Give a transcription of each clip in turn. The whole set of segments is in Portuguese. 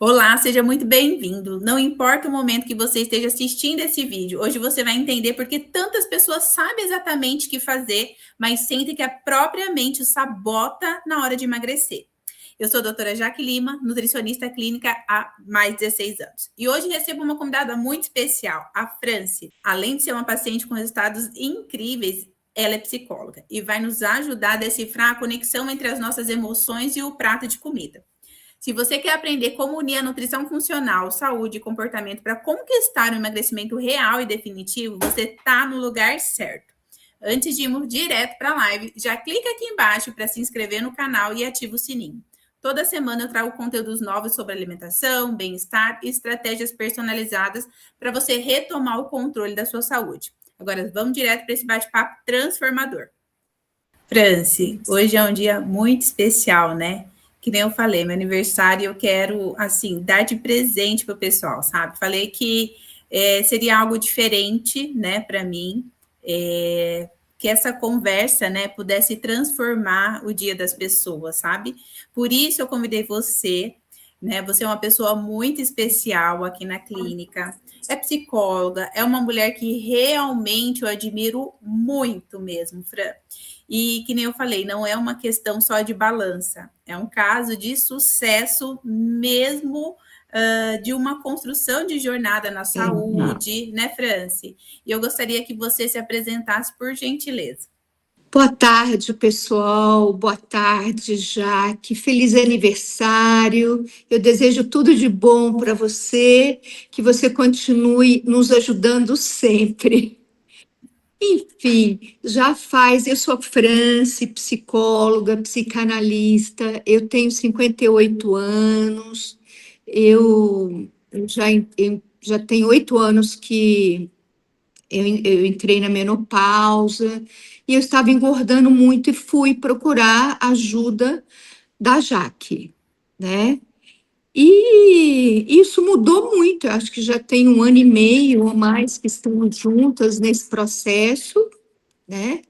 Olá, seja muito bem-vindo. Não importa o momento que você esteja assistindo esse vídeo, hoje você vai entender porque tantas pessoas sabem exatamente o que fazer, mas sentem que a própria mente o sabota na hora de emagrecer. Eu sou a doutora Jaque Lima, nutricionista clínica há mais de 16 anos. E hoje recebo uma convidada muito especial, a Franci. Além de ser uma paciente com resultados incríveis, ela é psicóloga e vai nos ajudar a decifrar a conexão entre as nossas emoções e o prato de comida. Se você quer aprender como unir a nutrição funcional, saúde e comportamento para conquistar um emagrecimento real e definitivo, você está no lugar certo. Antes de irmos direto para a live, já clica aqui embaixo para se inscrever no canal e ativa o sininho. Toda semana eu trago conteúdos novos sobre alimentação, bem-estar e estratégias personalizadas para você retomar o controle da sua saúde. Agora vamos direto para esse bate-papo transformador. Franci, hoje é um dia muito especial, né? Que nem eu falei, meu aniversário eu quero, assim, dar de presente pro pessoal, sabe? Falei que seria algo diferente, né, para mim, que essa conversa, né, pudesse transformar o dia das pessoas, sabe? Por isso eu convidei você, né? Você é uma pessoa muito especial aqui na clínica, é psicóloga, é uma mulher que realmente eu admiro muito mesmo, Fran. E que nem eu falei, não é uma questão só de balança, é um caso de sucesso mesmo de uma construção de jornada na saúde, né, Franci? E eu gostaria que você se apresentasse por gentileza. Boa tarde, pessoal. Boa tarde, Jaque. Feliz aniversário. Eu desejo tudo de bom para você, que você continue nos ajudando sempre. Enfim, eu sou Franci, psicóloga, psicanalista, eu tenho 58 anos, eu já tenho 8 anos que eu entrei na menopausa e eu estava engordando muito e fui procurar ajuda da Jaque, né? E isso mudou muito. Eu acho que já tem 1 ano e meio ou mais que estamos juntas nesse processo, né?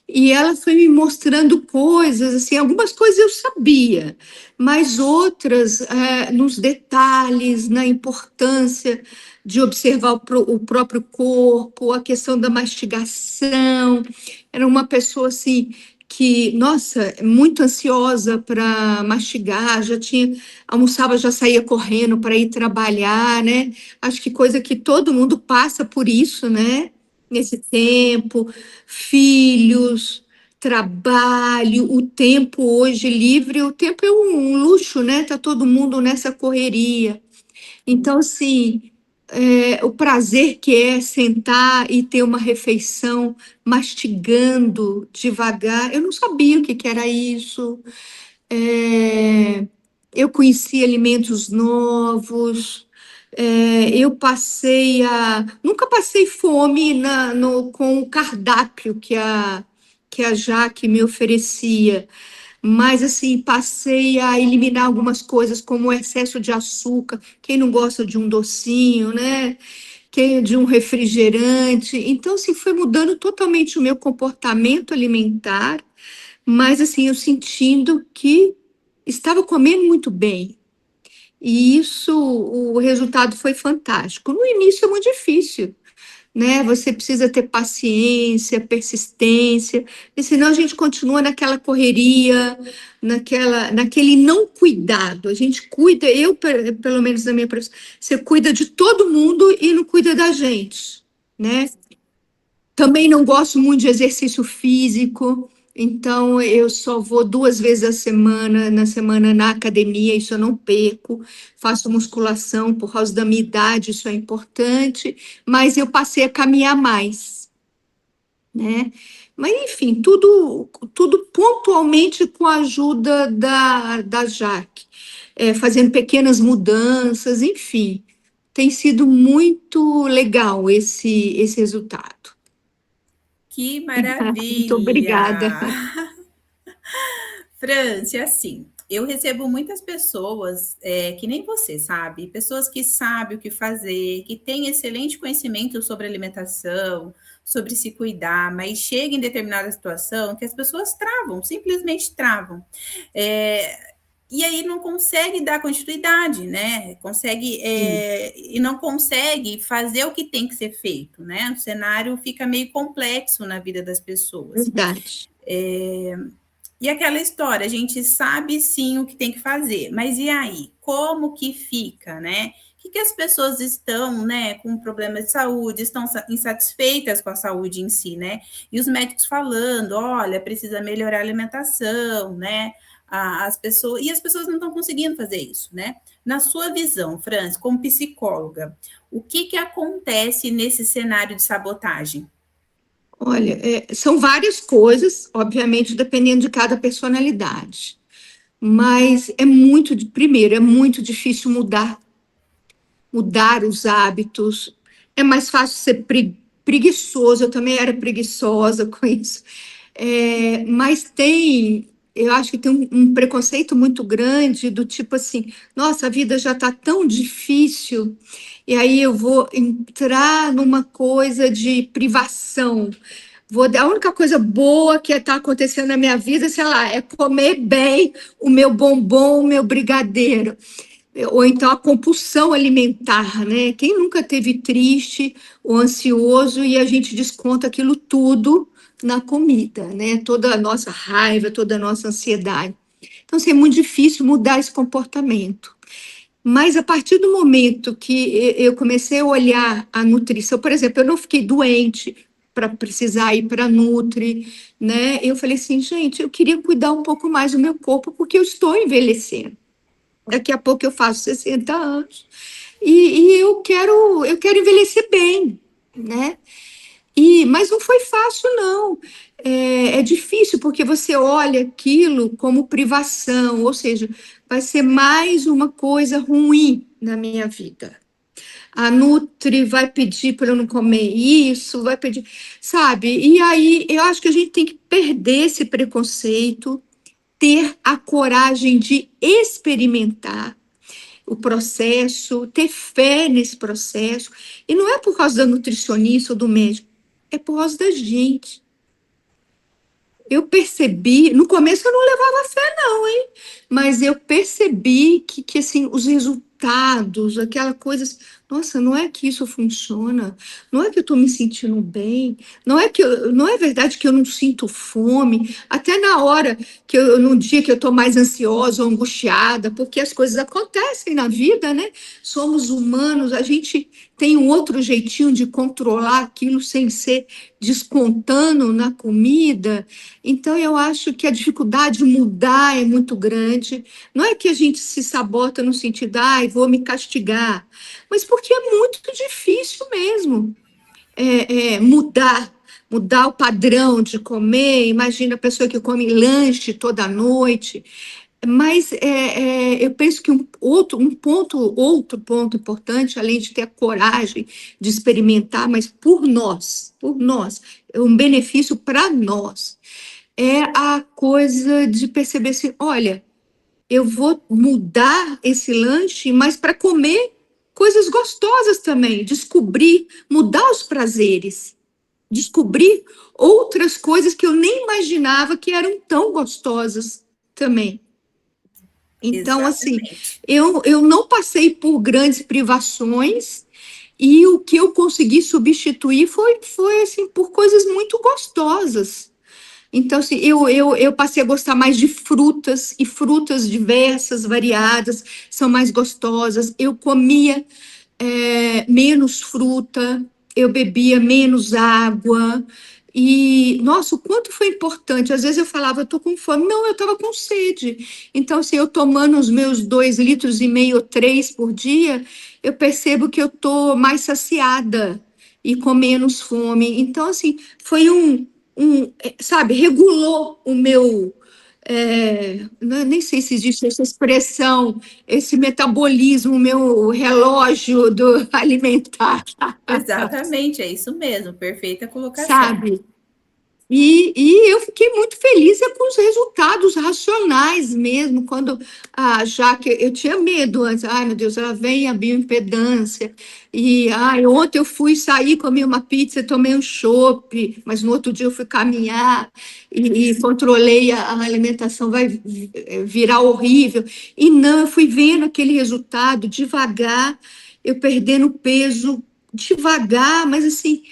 E ela foi me mostrando coisas, assim, algumas coisas eu sabia, mas outras, nos detalhes, na importância de observar o próprio corpo, a questão da mastigação. Era uma pessoa, assim, que, nossa, muito ansiosa para mastigar, já tinha, almoçava, já saía correndo para ir trabalhar, né? Acho que coisa que todo mundo passa por isso, né? Nesse tempo, filhos, trabalho, o tempo hoje livre, o tempo é um luxo, né? Tá todo mundo nessa correria. Então, assim, o prazer que é sentar e ter uma refeição mastigando devagar, eu não sabia o que que era isso. É, eu conheci alimentos novos, nunca passei fome com o cardápio que a Jaque me oferecia, mas assim, passei a eliminar algumas coisas, como o excesso de açúcar, quem não gosta de um docinho, né? Quem de um refrigerante. Então, assim, foi mudando totalmente o meu comportamento alimentar, mas assim, eu sentindo que estava comendo muito bem. E isso, o resultado foi fantástico. No início é muito difícil, né? Você precisa ter paciência, persistência, e senão a gente continua naquela correria, naquele não cuidado. A gente cuida, pelo menos na minha profissão, você cuida de todo mundo e não cuida da gente, né? Também não gosto muito de exercício físico, então eu só vou 2 vezes na semana na academia, isso eu não perco. Faço musculação por causa da minha idade, isso é importante, mas eu passei a caminhar mais, né? Mas enfim, tudo pontualmente com a ajuda da Jaque, fazendo pequenas mudanças, enfim, tem sido muito legal esse resultado. Que Muito obrigada. maravilha! Franci, assim, eu recebo muitas pessoas que nem você, sabe? Pessoas que sabem o que fazer, que têm excelente conhecimento sobre alimentação, sobre se cuidar, mas chega em determinada situação que as pessoas travam, simplesmente travam. É, e aí não consegue dar continuidade, né? E não consegue fazer o que tem que ser feito, né? O cenário fica meio complexo na vida das pessoas. Verdade. E aquela história, a gente sabe sim o que tem que fazer, mas e aí? Como que fica, né? Que as pessoas estão, né, com problemas de saúde, estão insatisfeitas com a saúde em si, né? E os médicos falando, olha, precisa melhorar a alimentação, né? As pessoas não estão conseguindo fazer isso, né? Na sua visão, Franz, como psicóloga, o que acontece nesse cenário de sabotagem? Olha, são várias coisas, obviamente, dependendo de cada personalidade. Mas primeiro, é muito difícil mudar os hábitos. É mais fácil ser preguiçoso. Eu também era preguiçosa com isso. Mas eu acho que tem um preconceito muito grande do tipo assim, nossa, a vida já está tão difícil, e aí eu vou entrar numa coisa de privação. A única coisa boa que está acontecendo na minha vida, sei lá, é comer bem o meu bombom, o meu brigadeiro. Ou então a compulsão alimentar, né? Quem nunca teve triste ou ansioso e a gente desconta aquilo tudo na comida, né? Toda a nossa raiva, toda a nossa ansiedade. Então, assim, é muito difícil mudar esse comportamento. Mas a partir do momento que eu comecei a olhar a nutrição, por exemplo, eu não fiquei doente para precisar ir para a Nutri, né? Eu falei assim, gente, eu queria cuidar um pouco mais do meu corpo porque eu estou envelhecendo. Daqui a pouco eu faço 60 anos e eu quero envelhecer bem, né? Mas não foi fácil, não. É difícil porque você olha aquilo como privação, ou seja, vai ser mais uma coisa ruim na minha vida. A Nutri vai pedir para eu não comer isso, vai pedir, sabe? E aí eu acho que a gente tem que perder esse preconceito, ter a coragem de experimentar o processo, ter fé nesse processo. E não é por causa da nutricionista ou do médico, é por causa da gente. Eu percebi, no começo eu não levava fé, não, hein? Mas eu percebi que assim, os resultados, aquela coisa, assim, nossa, não é que isso funciona, não é que eu estou me sentindo bem, não é verdade que eu não sinto fome, até na hora num dia que eu estou mais ansiosa ou angustiada, porque as coisas acontecem na vida, né? Somos humanos, a gente tem um outro jeitinho de controlar aquilo sem ser descontando na comida. Então, eu acho que a dificuldade de mudar é muito grande. Não é que a gente se sabota no sentido, ai, vou me castigar, mas porque é muito difícil mesmo mudar o padrão de comer. Imagina a pessoa que come lanche toda noite. Mas eu penso que outro ponto importante, além de ter a coragem de experimentar, mas por nós, é um benefício para nós, é a coisa de perceber assim, olha, eu vou mudar esse lanche, mas para comer coisas gostosas também, descobrir, mudar os prazeres, descobrir outras coisas que eu nem imaginava que eram tão gostosas também. Então, assim, Exatamente. eu não passei por grandes privações e o que eu consegui substituir foi assim, por coisas muito gostosas. Então, assim, eu passei a gostar mais de frutas, e frutas diversas, variadas, são mais gostosas. Eu comia menos fruta, eu bebia menos água. E, nossa, o quanto foi importante. Às vezes eu falava, eu estou com fome. Não, eu estava com sede. Então, assim, eu tomando os meus 2,5 litros, 3 por dia, eu percebo que eu estou mais saciada e com menos fome. Então, assim, foi sabe, regulou o meu. Nem sei se existe essa expressão, esse metabolismo, o meu relógio do alimentar, Exatamente, é isso mesmo, perfeita colocação. sabe? E eu fiquei muito feliz com os resultados racionais mesmo, quando já que eu tinha medo antes, ai meu Deus, ela vem a bioimpedância, e ontem eu fui sair, comi uma pizza, tomei um chopp, mas no outro dia eu fui caminhar e controlei a alimentação, vai virar horrível. E não, eu fui vendo aquele resultado devagar, eu perdendo peso devagar, mas assim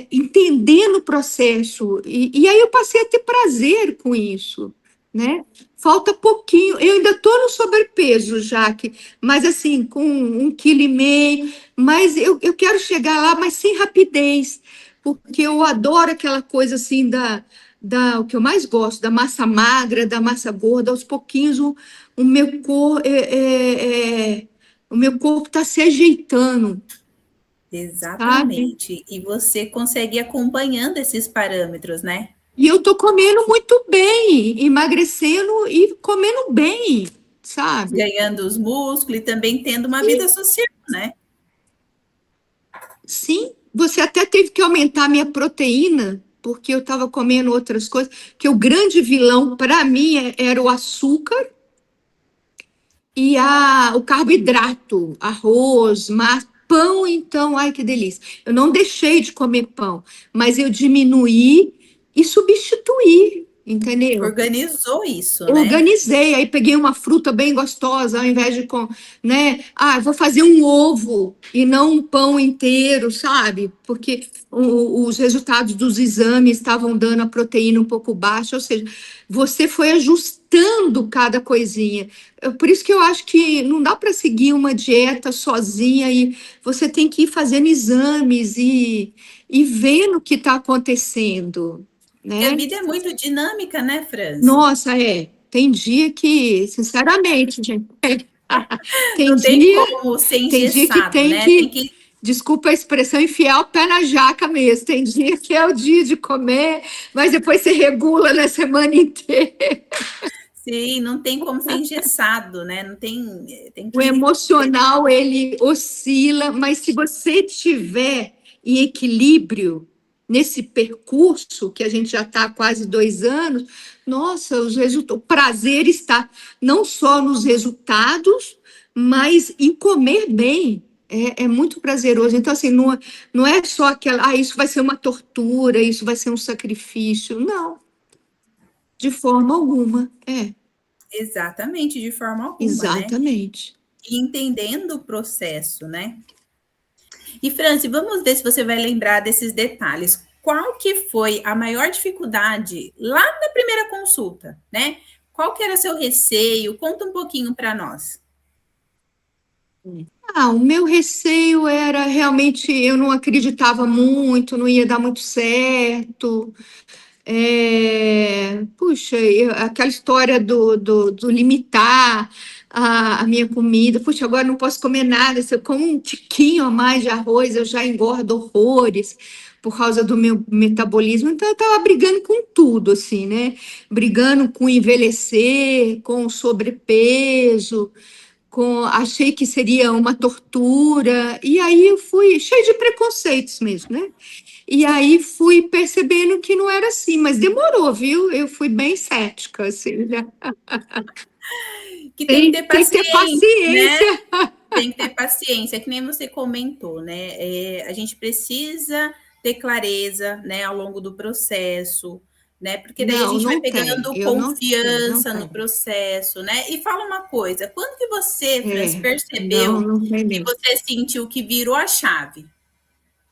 entendendo o processo. E aí eu passei a ter prazer com isso, né? Falta pouquinho, eu ainda estou no sobrepeso, Jaque, mas assim, com 1,5 kg, mas eu quero chegar lá, mas sem rapidez, porque eu adoro aquela coisa assim o que eu mais gosto, da massa magra, da massa gorda, aos pouquinhos o meu corpo o meu corpo está se ajeitando, sabe? Exatamente. E você consegue ir acompanhando esses parâmetros, né? E eu tô comendo muito bem, emagrecendo e comendo bem, sabe? Ganhando os músculos e também tendo uma vida social, né? Sim, você até teve que aumentar a minha proteína, porque eu estava comendo outras coisas, que o grande vilão para mim era o açúcar e o carboidrato, arroz, massa, pão, então, ai que delícia. Eu não deixei de comer pão, mas eu diminuí e substituí, entendeu? Organizou isso, né? Organizei, aí peguei uma fruta bem gostosa, ao invés de, né? Vou fazer um ovo e não um pão inteiro, sabe? Porque os resultados dos exames estavam dando a proteína um pouco baixa, ou seja, você foi ajustando cada coisinha. Por isso que eu acho que não dá para seguir uma dieta sozinha e você tem que ir fazendo exames e vendo o que está acontecendo, E a né? vida é muito dinâmica, né, Franci? Nossa, tem dia que, sinceramente, gente, tem Não tem dia, como ser tem dia que engessado, tem né? Tem que, que. desculpa a expressão, enfiar o pé na jaca mesmo. Tem dia que é o dia de comer, mas depois você regula na semana inteira. Sim, não tem como ser engessado, né? Não tem. Tem O que. emocional, ele oscila, mas se você tiver em equilíbrio nesse percurso, que a gente já está há quase 2 anos, nossa, o prazer está não só nos resultados, mas em comer bem. É muito prazeroso. Então, assim, não é só aquela, isso vai ser uma tortura, isso vai ser um sacrifício. Não, de forma alguma. Exatamente, de forma alguma, né? Exatamente. E entendendo o processo, né? E, Franci, vamos ver se você vai lembrar desses detalhes. Qual que foi a maior dificuldade lá na primeira consulta, né? Qual que era seu receio? Conta um pouquinho para nós. O meu receio era realmente, eu não acreditava muito, não ia dar muito certo. Puxa, aquela história do limitar a minha comida. Puxa, agora não posso comer nada. Se eu como um tiquinho a mais de arroz, eu já engordo horrores por causa do meu metabolismo. Então, eu estava brigando com tudo, assim, né? Brigando com envelhecer, com sobrepeso, achei que seria uma tortura, e aí eu fui cheio de preconceitos mesmo, né? E aí fui percebendo que não era assim, mas demorou, viu? Eu fui bem cética, assim, né? Que tem que Tem, ter tem que ter paciência, né? paciência. Tem que ter paciência, que nem você comentou, né? A gente precisa ter clareza, né, ao longo do processo, né? Porque daí a Não, gente vai não tem. pegando Eu não tenho, não confiança no tem. processo, né? E fala uma coisa, quando que você, Francis, Não, percebeu não tem que mesmo. você sentiu que virou a chave?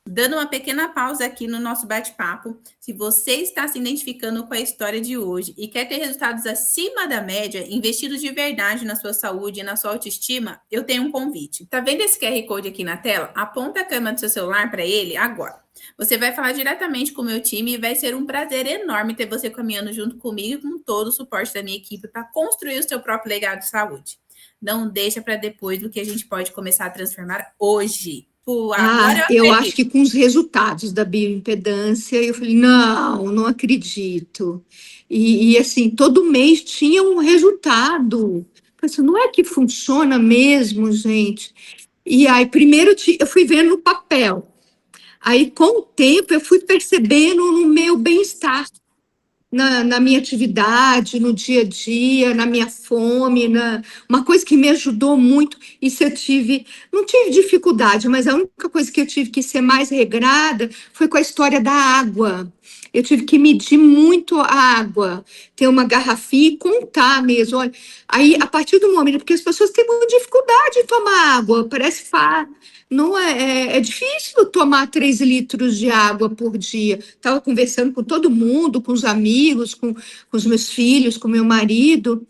Dando uma pequena pausa aqui no nosso bate-papo, se você está se identificando com a história de hoje e quer ter resultados acima da média, investidos de verdade na sua saúde e na sua autoestima, eu tenho um convite. Tá vendo esse QR Code aqui na tela? Aponta a câmera do seu celular para ele agora. Você vai falar diretamente com o meu time e vai ser um prazer enorme ter você caminhando junto comigo e com todo o suporte da minha equipe para construir o seu próprio legado de saúde. Não deixa para depois do que a gente pode começar a transformar hoje. Pô, agora eu Eu acho acredito. que com os resultados da bioimpedância, eu falei, não, não acredito. Assim, todo mês tinha um resultado. Eu falei assim, não é que funciona mesmo, gente? E aí, primeiro eu fui vendo no papel. Aí, com o tempo, eu fui percebendo no meu bem-estar, na minha atividade, no dia a dia, na minha fome, uma coisa que me ajudou muito, isso eu tive, não tive dificuldade, mas a única coisa que eu tive que ser mais regrada foi com a história da água. Eu tive que medir muito a água, ter uma garrafinha e contar mesmo. Olha, aí, a partir do momento, porque as pessoas têm muita dificuldade em tomar água, parece fácil. Não é difícil tomar 3 litros de água por dia. Estava conversando com todo mundo, com os amigos, com os meus filhos, com meu marido,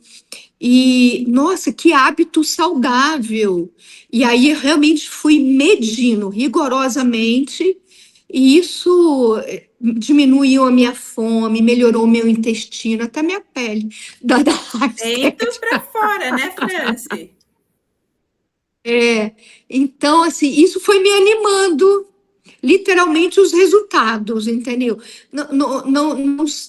e nossa, que hábito saudável! E aí eu realmente fui medindo rigorosamente, e isso diminuiu a minha fome, melhorou o meu intestino, até minha pele, da raiz. Dentro para fora, né, Franci? Então, assim, isso foi me animando, literalmente, os resultados, entendeu?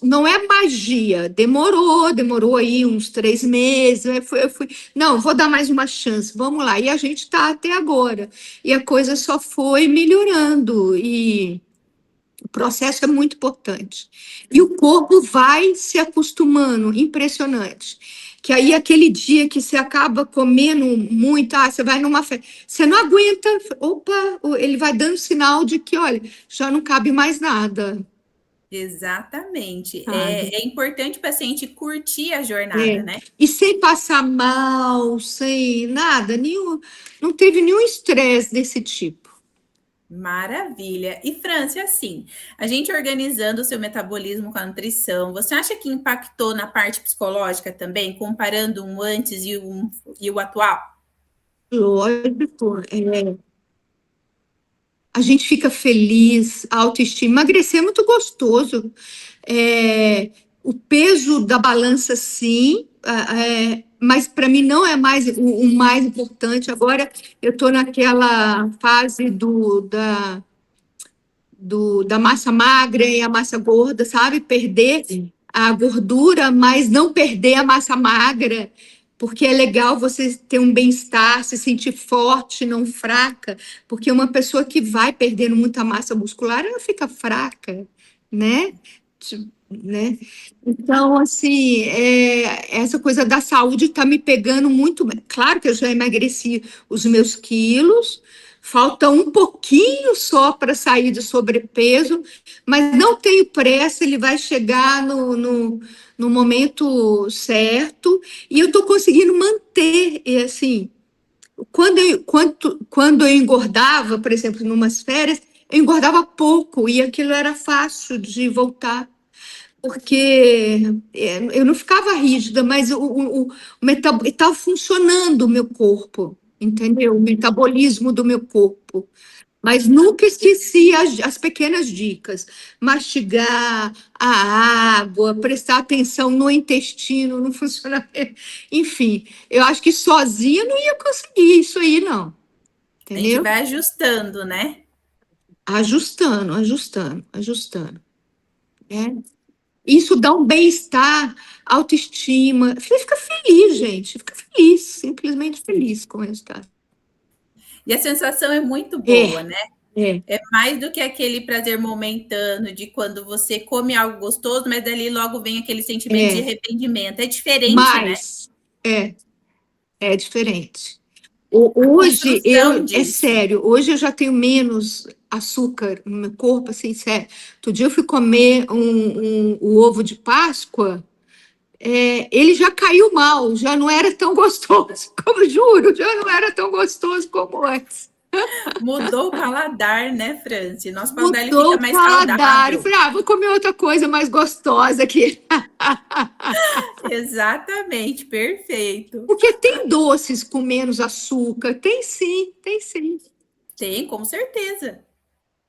Não é magia, demorou aí uns 3 meses, eu fui, não, vou dar mais uma chance, vamos lá, e a gente está até agora, e a coisa só foi melhorando, e o processo é muito importante. E o corpo vai se acostumando, impressionante. Que aí, aquele dia que você acaba comendo muito, você vai numa festa, você não aguenta, opa, ele vai dando sinal de que, olha, já não cabe mais nada, Exatamente. sabe? É importante o paciente curtir a jornada, É. né? E sem passar mal, sem nada, nenhum, não teve nenhum estresse desse tipo. Maravilha. E, Franci, assim, a gente organizando o seu metabolismo com a nutrição, você acha que impactou na parte psicológica também, comparando um antes e o atual? Lógico, a gente fica feliz, a autoestima. Emagrecer é muito gostoso. O peso da balança, sim, mas para mim não é mais o mais importante. Agora eu estou naquela fase da massa magra e a massa gorda, sabe? Perder a gordura, mas não perder a massa magra, porque é legal você ter um bem-estar, se sentir forte, não fraca, porque uma pessoa que vai perdendo muita massa muscular, ela fica fraca, né? Né? Então, assim, essa coisa da saúde está me pegando muito. Claro que eu já emagreci os meus quilos, falta um pouquinho só para sair do sobrepeso, mas não tenho pressa, ele vai chegar no momento certo, e eu estou conseguindo manter, e assim, quando eu engordava, por exemplo, numas férias, eu engordava pouco, e aquilo era fácil de voltar porque eu não ficava rígida, mas estava funcionando o meu corpo, entendeu? O metabolismo do meu corpo. Mas nunca esqueci as pequenas dicas. Mastigar a água, prestar atenção no intestino, no funcionamento. Enfim, eu acho que sozinha não ia conseguir isso aí, não. A gente Entendeu? vai ajustando, né? Ajustando, ajustando, ajustando. Né? Isso dá um bem-estar, autoestima. Você fica feliz, gente. Fica feliz, simplesmente feliz com o resultado. E a sensação é muito boa, É, né? é, É mais do que aquele prazer momentâneo de quando você come algo gostoso, mas dali logo vem aquele sentimento de é. arrependimento. É diferente, né? Mas é, é diferente. A Hoje construção é disso. sério, hoje eu já tenho menos açúcar no meu corpo, assim, sério. Outro dia eu fui comer o ovo de Páscoa, ele já caiu mal, já não era tão gostoso, como juro, já não era tão gostoso como antes. Mudou o paladar, né, Franci? Nosso paladar ele Mudou fica o mais paladar. Eu saudável. falei, vou comer outra coisa mais gostosa aqui. Exatamente, perfeito. Porque tem doces com menos açúcar. Tem sim, tem sim. Tem, com certeza.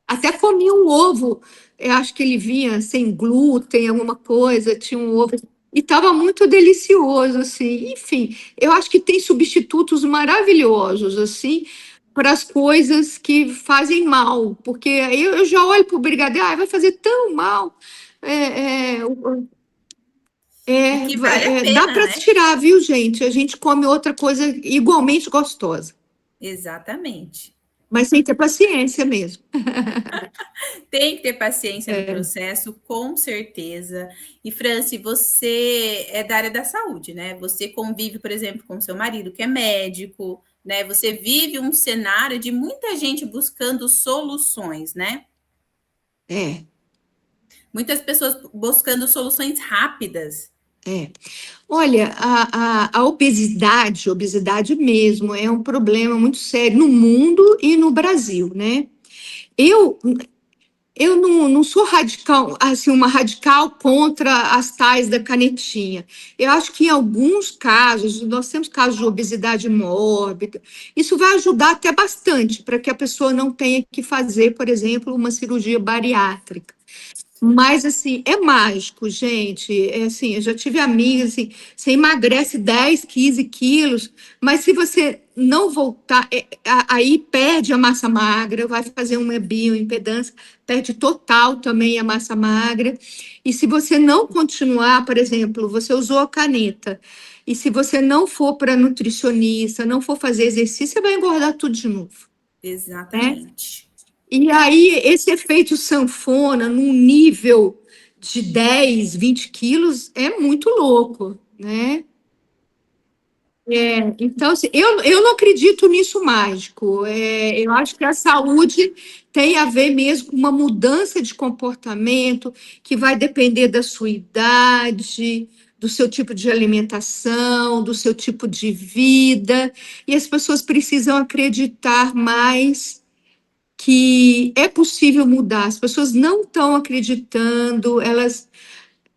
Até comi um ovo, eu acho que ele vinha sem glúten, alguma coisa, tinha um ovo. E estava muito delicioso, assim. Enfim, eu acho que tem substitutos maravilhosos, assim, para as coisas que fazem mal. Porque aí eu já olho para o brigadeiro, vai fazer tão mal. É, é, E que vale a Dá pena, para né? tirar, viu, gente? A gente come outra coisa igualmente gostosa. Exatamente. Mas tem que ter paciência mesmo. Tem que ter paciência no É, processo, com certeza. E, Franci, você é da área da saúde, né? Você convive, por exemplo, com seu marido, que é médico, né? Você vive um cenário de muita gente buscando soluções, né? é, Muitas pessoas buscando soluções rápidas. é. Olha, a obesidade mesmo, é um problema muito sério no mundo e no Brasil, né? Eu, eu não sou radical, assim, uma radical contra as tais da canetinha. Eu acho que em alguns casos, nós temos casos de obesidade mórbida, isso vai ajudar até bastante para que a pessoa não tenha que fazer, por exemplo, uma cirurgia bariátrica. Mas, assim, é mágico, gente. É assim, eu já tive amigas, assim, você emagrece 10, 15 quilos, mas se você não voltar, aí perde a massa magra, vai fazer uma bioimpedância, perde total também a massa magra. E se você não continuar, por exemplo, você usou a caneta, e se você não for para nutricionista, não for fazer exercício, você vai engordar tudo de novo, né? Exatamente. E aí, esse efeito sanfona, num nível de 10, 20 quilos, é muito louco, né? Então, assim, eu não acredito nisso mágico. Eu acho que a saúde tem a ver mesmo com uma mudança de comportamento que vai depender da sua idade, do seu tipo de alimentação, do seu tipo de vida. E as pessoas precisam acreditar mais que é possível mudar. As pessoas não estão acreditando, elas,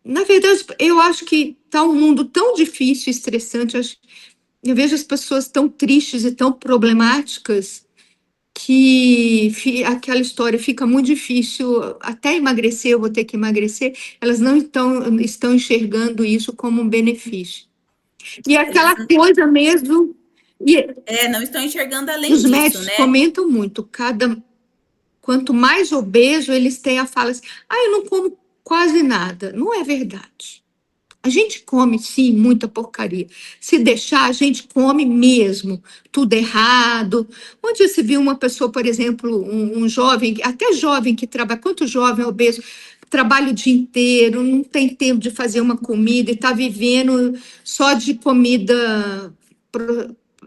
na verdade, eu acho que está um mundo tão difícil, estressante. Eu vejo as pessoas tão tristes e tão problemáticas que aquela história fica muito difícil. Até emagrecer, eu vou ter que emagrecer. Elas não estão enxergando isso como um benefício. E aquela coisa mesmo. E Não estão enxergando além os disso, médicos né? comentam muito, quanto mais obeso, eles têm a fala assim: ah, eu não como quase nada. Não é verdade. A gente come, sim, muita porcaria. Se deixar, a gente come mesmo, tudo errado. Onde você viu uma pessoa, por exemplo, um jovem, até jovem que trabalha, quanto jovem é obeso, trabalha o dia inteiro, não tem tempo de fazer uma comida e está vivendo só de comida,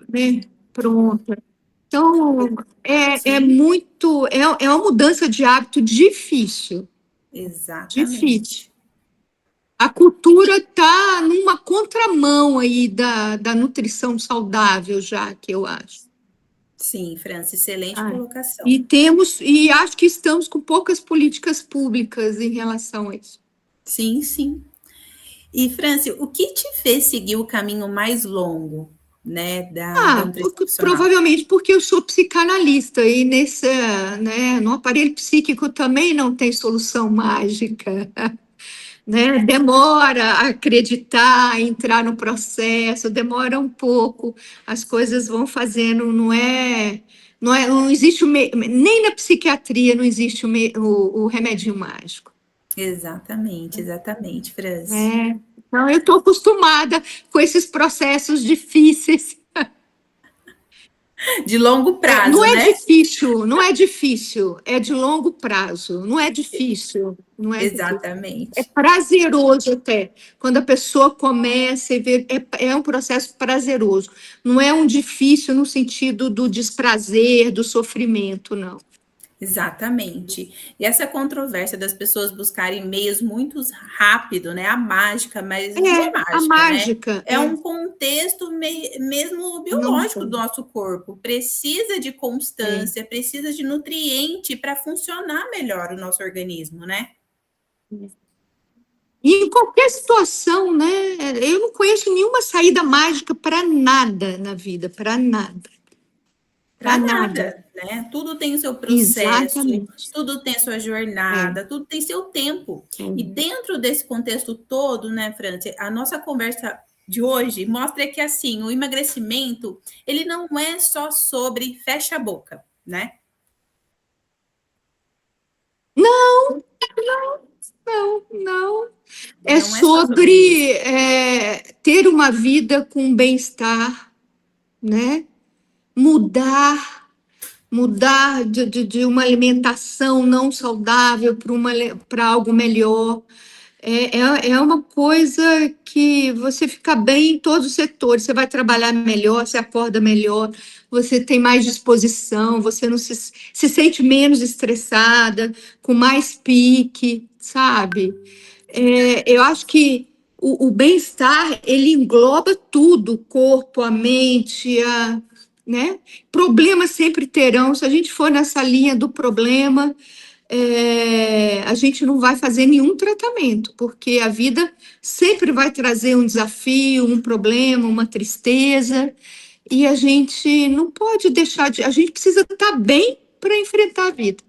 né, pronta. Então, Sim, é uma mudança de hábito difícil, difícil. exatamente. A cultura está numa contramão aí da nutrição saudável, já que eu acho. Sim, França, excelente Ah, colocação. e acho que estamos com poucas políticas públicas em relação a isso. Sim, sim. E, Franci, o que te fez seguir o caminho mais longo, né, da nutrição funcional? Provavelmente porque eu sou psicanalista e né, no aparelho psíquico também não tem solução mágica. Né? Demora a acreditar, a entrar no processo, demora um pouco, as coisas vão fazendo, não existe nem na psiquiatria não existe o remedinho mágico. Exatamente, Franci. Né? Então, eu estou acostumada com esses processos difíceis. De longo Não prazo, é né? difícil, não é difícil, é de longo prazo, não é difícil, não é difícil. É Exatamente. prazeroso até. Quando a pessoa começa e vê, é um processo prazeroso. Não é um difícil no sentido do desprazer, do sofrimento, não. Exatamente. E essa controvérsia das pessoas buscarem meios muito rápido, né? A mágica, mas não é A mágica, né? mágica É um contexto mesmo não biológico do tem. nosso corpo. Precisa de É. constância, precisa de nutriente para funcionar melhor o nosso organismo, né? E em qualquer situação, né? Eu não conheço nenhuma saída mágica para nada na vida, para nada, para Para nada. nada, né? Tudo tem o seu processo, Exatamente. tudo tem a sua É, jornada, tudo tem seu tempo. E é. dentro desse contexto todo, né, Franci, a nossa conversa de hoje mostra que assim, o emagrecimento, ele não é só sobre fecha a boca, né? Não, não. É Não é só sobre isso. sobre ter uma vida com bem-estar, né? Mudar. mudar de uma alimentação não saudável para algo melhor. É uma coisa que você fica bem em todos os setores, você vai trabalhar melhor, você acorda melhor, você tem mais disposição, você não se sente menos estressada, com mais pique, sabe? Eu acho que o bem-estar, ele engloba tudo, o corpo, a mente, né? Problemas sempre terão, se a gente for nessa linha do problema, a gente não vai fazer nenhum tratamento, porque a vida sempre vai trazer um desafio, um problema, uma tristeza, e a gente não pode deixar de. A gente precisa estar bem para enfrentar a vida.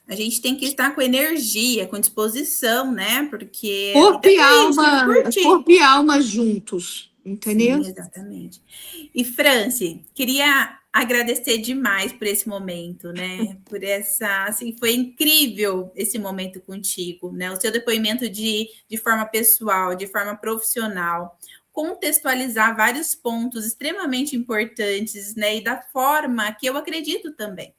A gente tem que estar com energia, com disposição, né? Porque a Corpo vida é e pra isso, tem que alma, curtir. corpo e alma juntos, entendeu? Sim, exatamente. E Franci, queria agradecer demais por esse momento, né? Por essa, assim, foi incrível esse momento contigo, né? O seu depoimento de forma pessoal, de forma profissional, contextualizar vários pontos extremamente importantes, né? E da forma que eu acredito também.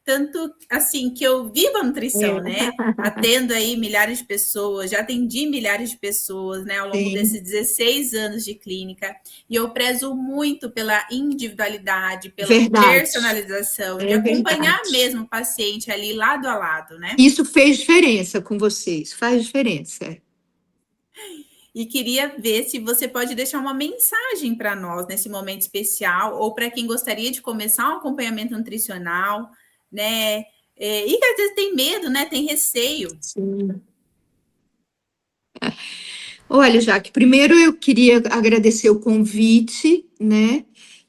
Tanto assim que eu vivo a nutrição, É, né? Atendo aí milhares de pessoas, já atendi milhares de pessoas, né, ao longo sim, desses 16 anos de clínica, e eu prezo muito pela individualidade, pela verdade, personalização, de é acompanhar verdade. mesmo o paciente ali lado a lado, né? Isso fez diferença com vocês, faz diferença. E queria ver se você pode deixar uma mensagem para nós nesse momento especial, ou para quem gostaria de começar um acompanhamento nutricional, né? E que às vezes tem medo, né? Tem receio. Sim. Olha, Jaque, primeiro eu queria agradecer o convite, né?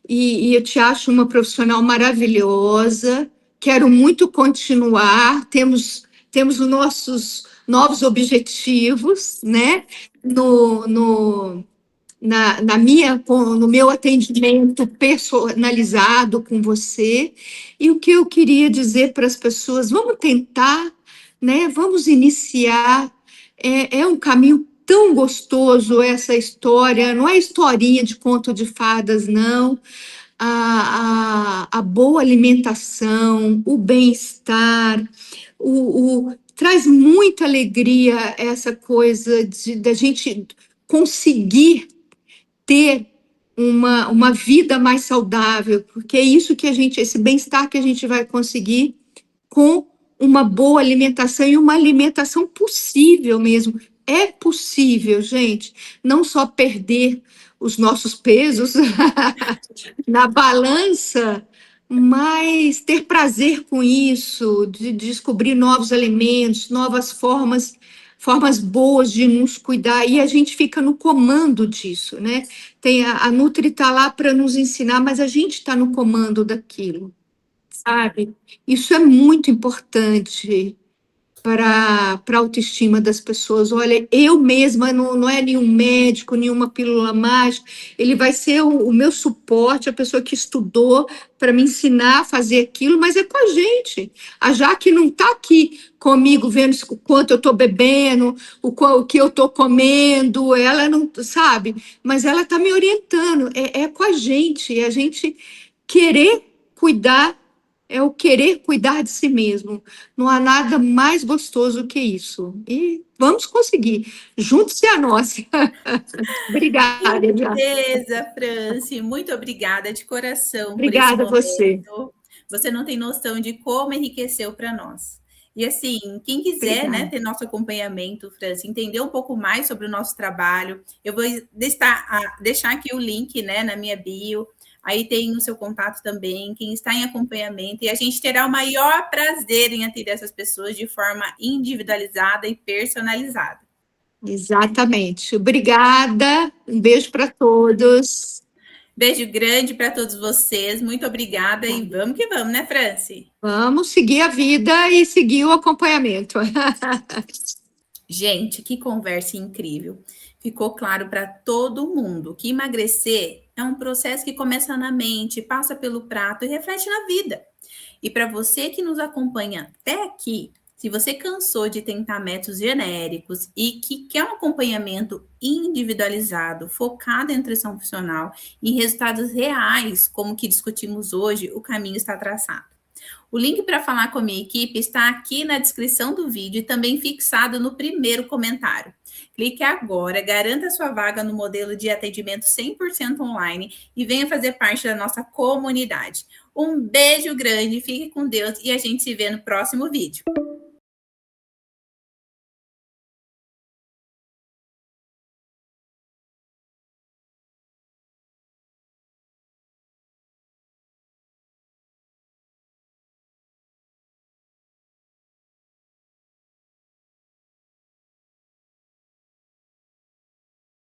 E eu te acho uma profissional maravilhosa. Quero muito continuar. Temos os nossos novos objetivos, né? No, no, no meu atendimento personalizado com você. E o que eu queria dizer para as pessoas, vamos tentar, né? Vamos iniciar. É um caminho tão gostoso essa história, não é historinha de conto de fadas, não. A boa alimentação, o bem-estar, traz muita alegria essa coisa da gente conseguir ter uma vida mais saudável, porque é isso que a gente, esse bem-estar que a gente vai conseguir com uma boa alimentação e uma alimentação possível mesmo. É possível, gente, não só perder os nossos pesos na balança, mas ter prazer com isso, de descobrir novos alimentos, novas formas boas de nos cuidar, e a gente fica no comando disso, né? Tem a Nutri está lá para nos ensinar, mas a gente está no comando daquilo, sabe? Isso é muito importante para a autoestima das pessoas. Olha, eu mesma não é nenhum médico, nenhuma pílula mágica, ele vai ser o meu suporte, a pessoa que estudou para me ensinar a fazer aquilo, mas é com a gente. A Jaque não está aqui comigo vendo o quanto eu estou bebendo, o que eu estou comendo, ela não sabe, mas ela está me orientando, é com a gente querer cuidar é o querer cuidar de si mesmo. Não há nada mais gostoso que isso. E vamos conseguir. Juntos-se a nós. Obrigada, Eliane. Beleza, Franci, muito obrigada de coração por esse Obrigada a você. momento. Você não tem noção de como enriqueceu para nós. E assim, quem quiser, né, Obrigada. ter nosso acompanhamento, Franci, entender um pouco mais sobre o nosso trabalho, eu vou deixar aqui o link, né, na minha bio. Aí tem o seu contato também, quem está em acompanhamento, e a gente terá o maior prazer em atender essas pessoas de forma individualizada e personalizada. Exatamente. Obrigada. Um beijo para todos. Beijo grande para todos vocês. Muito obrigada e vamos que vamos, né, Franci? Vamos seguir a vida e seguir o acompanhamento. Gente, que conversa incrível. Ficou claro para todo mundo que emagrecer é um processo que começa na mente, passa pelo prato e reflete na vida. E para você que nos acompanha até aqui, se você cansou de tentar métodos genéricos e que quer um acompanhamento individualizado, focado em nutrição funcional e resultados reais, como o que discutimos hoje, o caminho está traçado. O link para falar com a minha equipe está aqui na descrição do vídeo e também fixado no primeiro comentário. Clique agora, garanta sua vaga no modelo de atendimento 100% online e venha fazer parte da nossa comunidade. Um beijo grande, fique com Deus e a gente se vê no próximo vídeo.